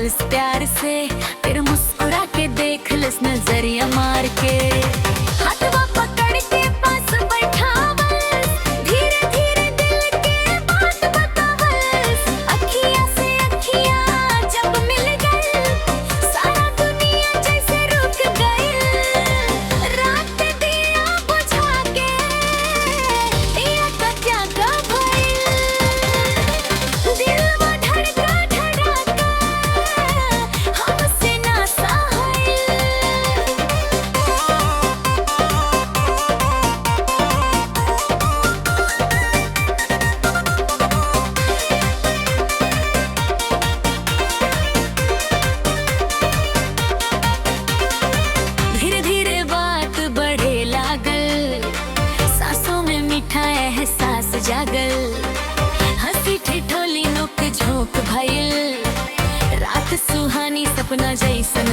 बोलस प्यार से, फिर मुस्कुरा के देख लस नजरिया मार के। हाथवा पकड़ के पास बैठावस, धीरे धीरे दिल के बात बतावस। अखियाँ से अखियाँ जब मिल गई, सारा दुनिया जैसे रुक गई। रात दिया बुझा के दिया का क्या भइल, दिलवा धड़का धड़का हमसे ना सहाइल। धीरे धीरे बात बढ़े लागल, सांसों में मीठा एहसास जागल। हंसी ठिठोली नोक झोंक भइल, रात सुहानी सपना जैसन